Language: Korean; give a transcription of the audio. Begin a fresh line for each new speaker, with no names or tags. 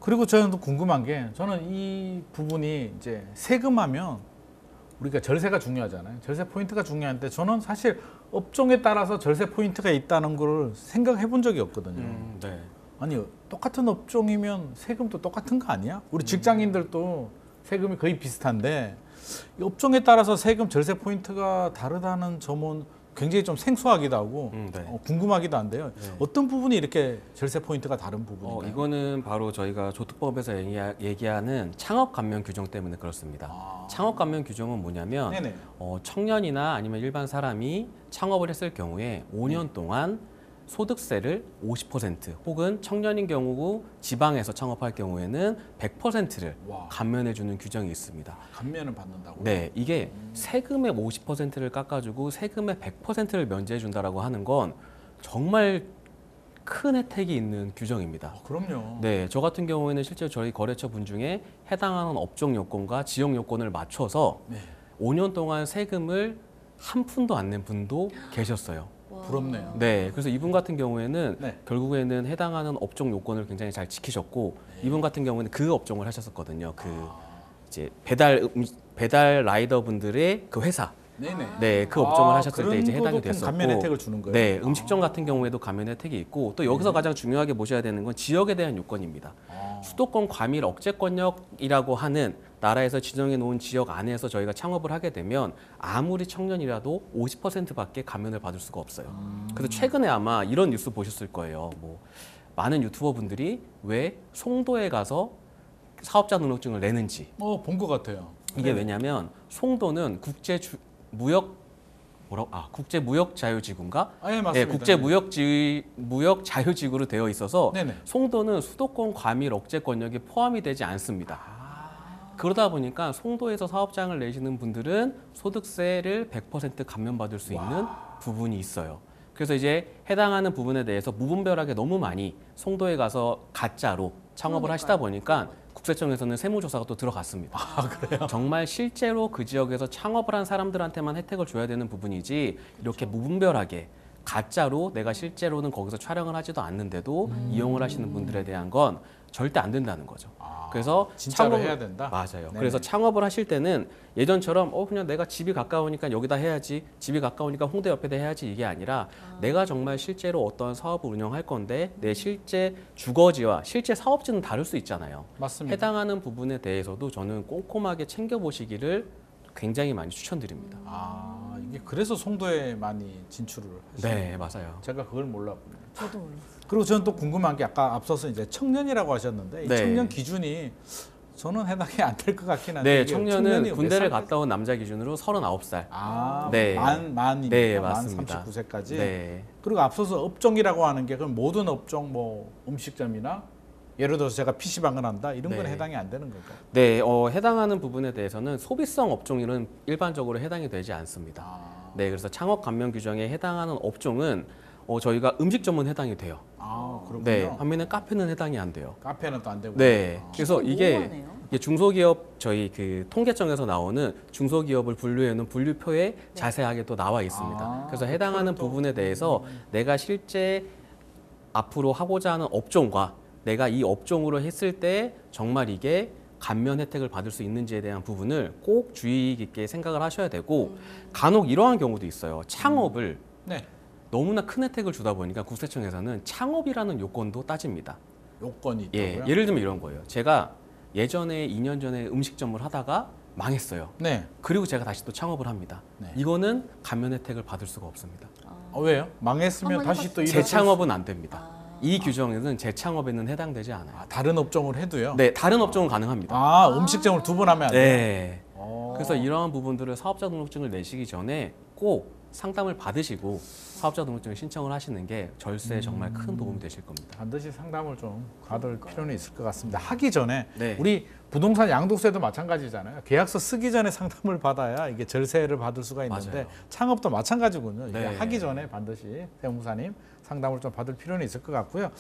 그리고 저는 또 궁금한 게 저는 이 부분이 이제 세금하면 우리가 절세가 중요하잖아요. 절세 포인트가 중요한데 저는 사실 업종에 따라서 절세 포인트가 있다는 걸 생각해 본 적이 없거든요.
네.
아니 똑같은 업종이면 세금도 똑같은 거 아니야? 우리 직장인들도 세금이 거의 비슷한데 이 업종에 따라서 세금 절세 포인트가 다르다는 점은 굉장히 좀 생소하기도 하고
네.
궁금하기도 한데요.
네.
어떤 부분이 이렇게 절세 포인트가 다른 부분인가요?
이거는 바로 저희가 조특법에서 얘기하는 창업 감면 규정 때문에 그렇습니다. 창업 감면 규정은 뭐냐면
네네.
청년이나 아니면 일반 사람이 창업을 했을 경우에 5년 동안 소득세를 50% 혹은 청년인 경우고 지방에서 창업할 경우에는 100%를
와.
감면해주는 규정이 있습니다.
감면을 받는다고요?
네, 이게 세금의 50%를 깎아주고 세금의 100%를 면제해준다라고 하는 건 정말 큰 혜택이 있는 규정입니다.
그럼요.
네, 저 같은 경우에는 실제로 저희 거래처 분 중에 해당하는 업종 요건과 지역 요건을 맞춰서
네.
5년 동안 세금을 한 푼도 안 낸 분도 계셨어요.
부럽네요.
네, 그래서 이분 같은 경우에는
네.
결국에는 해당하는 업종 요건을 굉장히 잘 지키셨고 이분 같은 경우는 그 업종을 하셨었거든요. 그 이제 배달 라이더 분들의 그 회사.
네네.
네, 그 업종을 하셨을 때
그런
이제 해당이
것도
됐었고.
감면 혜택을 주는 거예요?
네, 음식점 같은 경우에도 감면 혜택이 있고 또 여기서 가장 중요하게 보셔야 되는 건 지역에 대한 요건입니다. 수도권 과밀 억제권역이라고 하는 나라에서 지정해 놓은 지역 안에서 저희가 창업을 하게 되면 아무리 청년이라도 50%밖에 감면을 받을 수가 없어요. 그래서 최근에 아마 이런 뉴스 보셨을 거예요. 뭐 많은 유튜버 분들이 왜 송도에 가서 사업자 등록증을 내는지.
본 것 같아요.
이게 왜냐면 송도는 국제무역자유지구인가?
예, 맞습니다.
네, 국제무역자유지구로 되어 있어서
네네.
송도는 수도권 과밀 억제권역에 포함이 되지 않습니다. 그러다 보니까 송도에서 사업장을 내시는 분들은 소득세를 100% 감면받을 수 있는 부분이 있어요. 그래서 이제 해당하는 부분에 대해서 무분별하게 너무 많이 송도에 가서 가짜로 창업을 하시다 보니까 국세청에서는 세무조사가 또 들어갔습니다.
그래요?
정말 실제로 그 지역에서 창업을 한 사람들한테만 혜택을 줘야 되는 부분이지 이렇게 무분별하게 가짜로 내가 실제로는 거기서 촬영을 하지도 않는데도 이용을 하시는 분들에 대한 건 절대 안 된다는 거죠. 그래서
진짜로 해야 된다?
맞아요.
네네.
그래서 창업을 하실 때는 예전처럼 그냥 내가 집이 가까우니까 여기다 해야지, 집이 가까우니까 홍대 옆에다 해야지 이게 아니라 내가 정말 실제로 어떤 사업을 운영할 건데 내 실제 주거지와 실제 사업지는 다를 수 있잖아요.
맞습니다.
해당하는 부분에 대해서도 저는 꼼꼼하게 챙겨보시기를 굉장히 많이 추천드립니다.
이게 그래서 송도에 많이 진출을 하시네요.
네, 맞아요.
제가 그걸 몰랐군요.
저도 몰랐어요.
그리고 저는 또 궁금한 게 아까 앞서서 이제 청년이라고 하셨는데 이
네.
청년 기준이 저는 해당이 안 될 것 같긴 한데
네,
이게
청년은
청년이 몇
군대를
살까지?
갔다 온 남자 기준으로 39살.
네.
네.
만이니까
네,
만
맞습니다.
39세까지.
네.
그리고 앞서서 업종이라고 하는 게 그럼 모든 업종 뭐 음식점이나 예를 들어서 제가 PC방을 한다 이런 건
네.
해당이 안 되는 건가요?
네, 해당하는 부분에 대해서는 소비성 업종은 일반적으로 해당이 되지 않습니다. 네, 그래서 창업 감면 규정에 해당하는 업종은 저희가 음식점은 해당이 돼요.
그렇군요.
네, 반면에 카페는 해당이 안 돼요.
카페는 또 안 되고.
네, 그래서 이게
모호하네요.
중소기업 저희 그 통계청에서 나오는 중소기업을 분류해놓은 분류표에 자세하게 또 나와 있습니다. 그래서 해당하는 부분에 대해서 내가 실제 앞으로 하고자 하는 업종과 내가 이 업종으로 했을 때 정말 이게 감면 혜택을 받을 수 있는지에 대한 부분을 꼭 주의 깊게 생각을 하셔야 되고 간혹 이러한 경우도 있어요. 창업을
네.
너무나 큰 혜택을 주다 보니까 국세청에서는 창업이라는 요건도 따집니다.
요건이
예,
있다고요?
예를 들면 이런 거예요. 제가 예전에 2년 전에 음식점을 하다가 망했어요.
네.
그리고 제가 다시 또 창업을 합니다.
네.
이거는 감면 혜택을 받을 수가 없습니다.
왜요? 망했으면
한번
다시 또
해봤어요.
일을
재창업은 안 됩니다. 이 규정에는 재창업에는 해당되지 않아요.
다른 업종을 해도요?
네, 다른 업종은 가능합니다.
음식점을 두 번 하면 안 돼요?
네.
어.
그래서 이러한 부분들을 사업자 등록증을 내시기 전에 꼭 상담을 받으시고 사업자 등록증을 신청을 하시는 게 절세에 정말 큰 도움이 되실 겁니다.
반드시 상담을 좀 받을 필요는 있을 것 같습니다. 하기 전에
네.
우리 부동산 양도세도 마찬가지잖아요. 계약서 쓰기 전에 상담을 받아야 이게 절세를 받을 수가 있는데
맞아요.
창업도 마찬가지군요. 이게
네.
하기 전에 반드시 세무사님 상담을 좀 받을 필요는 있을 것 같고요.